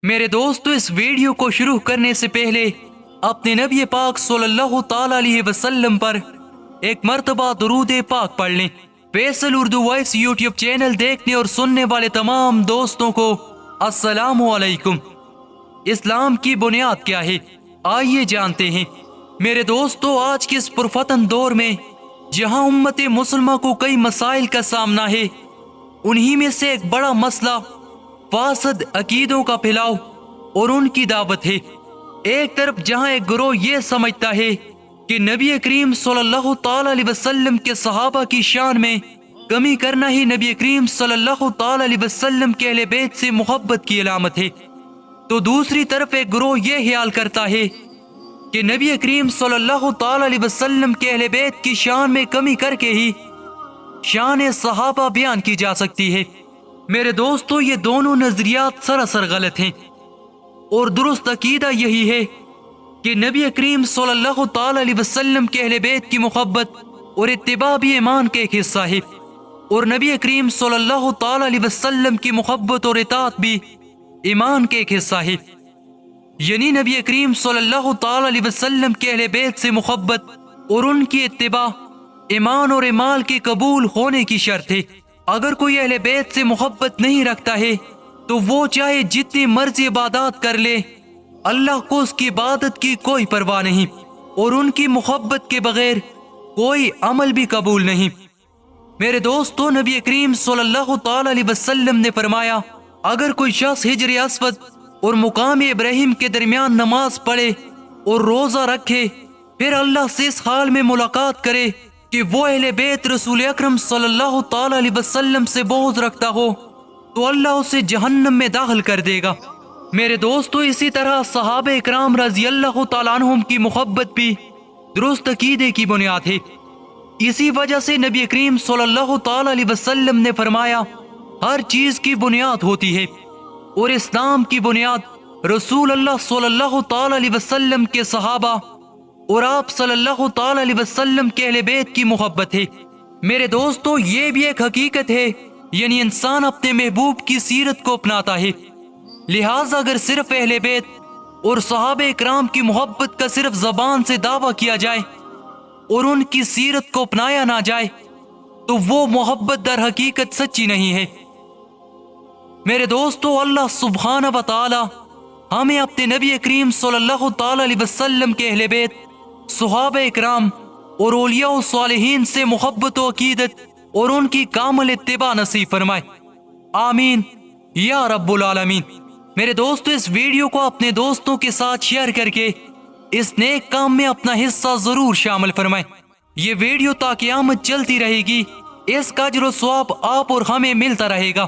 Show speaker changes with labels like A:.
A: میرے دوستو، اس ویڈیو کو شروع کرنے سے پہلے اپنے نبی پاک صلی اللہ تعالی علیہ وسلم پر ایک مرتبہ درود پاک پڑھ لیں۔ Faisal Urdu voice YouTube channel دیکھنے اور سننے والے تمام دوستوں کو السلام علیکم۔ اسلام کی بنیاد کیا ہے؟ آئیے جانتے ہیں۔ میرے دوستو، آج کے اس پرفتن دور میں جہاں امت مسلمہ کو کئی مسائل کا سامنا ہے، انہی میں سے ایک بڑا مسئلہ فاسد عقیدوں کا پھیلاؤ اور ان کی دعوت ہے۔ ایک طرف جہاں ایک گروہ یہ سمجھتا ہے کہ نبی کریم صلی اللہ تعالی علیہ وسلم کے صحابہ کی شان میں کمی کرنا ہی نبی کریم صلی اللہ تعالی علیہ وسلم کے اہل بیت سے محبت کی علامت ہے، تو دوسری طرف ایک گروہ یہ خیال کرتا ہے کہ نبی کریم صلی اللہ تعالی علیہ وسلم کے اہل بیت کی شان میں کمی کر کے ہی شان صحابہ بیان کی جا سکتی ہے۔ میرے دوستو، یہ دونوں نظریات سراسر غلط ہیں، اور درست عقیدہ یہی ہے کہ نبی کریم صلی اللہ تعالی علیہ وسلم کے اہل بیت کی محبت اور اتباع بھی ایمان کا ایک حصہ ہے، اور نبی کریم صلی اللہ تعالی علیہ وسلم کی محبت اور اطاعت بھی ایمان کا ایک حصہ ہے۔ یعنی نبی کریم صلی اللہ تعالی علیہ وسلم کے اہل بیت سے محبت اور ان کی اتباع ایمان اور اعمال کے قبول ہونے کی شرط ہے۔ اگر کوئی اہل بیت سے محبت نہیں رکھتا ہے تو وہ چاہے جتنی مرضی عبادات کر لے، اللہ کو اس کی عبادت کی کوئی پرواہ نہیں، اور ان کی محبت کے بغیر کوئی عمل بھی قبول نہیں۔ میرے دوستو، نبی کریم صلی اللہ تعالی علیہ وسلم نے فرمایا، اگر کوئی شخص حجر اسود اور مقام ابراہیم کے درمیان نماز پڑھے اور روزہ رکھے، پھر اللہ سے اس حال میں ملاقات کرے کہ وہ اہل بیت رسول اکرم صلی اللہ تعالی علیہ وسلم سے بغض رکھتا ہو، تو اللہ اسے جہنم میں داخل کر دے گا۔ میرے دوستو، اسی طرح صحابہ اکرام رضی اللہ تعالیٰ عنہم کی محبت بھی درست عقیدے کی بنیاد ہے۔ اسی وجہ سے نبی کریم صلی اللہ تعالی علیہ وسلم نے فرمایا، ہر چیز کی بنیاد ہوتی ہے، اور اسلام کی بنیاد رسول اللہ صلی اللہ تعالی علیہ وسلم کے صحابہ اور آپ صلی اللہ تعالی علیہ وسلم کے اہل بیت کی محبت ہے۔ میرے دوستو، یہ بھی ایک حقیقت ہے، یعنی انسان اپنے محبوب کی سیرت کو اپناتا ہے، لہٰذا اگر صرف اہل بیت اور صحابہ اکرام کی محبت کا صرف زبان سے دعویٰ کیا جائے اور ان کی سیرت کو اپنایا نہ جائے تو وہ محبت در حقیقت سچی نہیں ہے۔ میرے دوستو، اللہ سبحانہ و تعالی ہمیں اپنے نبی کریم صلی اللہ تعالی علیہ وسلم کے اہل بیت، صحابہ اکرام اور اولیاء و صالحین سے محبت و عقیدت اور ان کی کامل اتباع نصیب فرمائے، آمین یا رب العالمین۔ میرے دوستو، اس ویڈیو کو اپنے دوستوں کے ساتھ شیئر کر کے اس نیک کام میں اپنا حصہ ضرور شامل فرمائیں۔ یہ ویڈیو تا قیامت چلتی رہے گی، اس کا اجر و ثواب آپ اور ہمیں ملتا رہے گا۔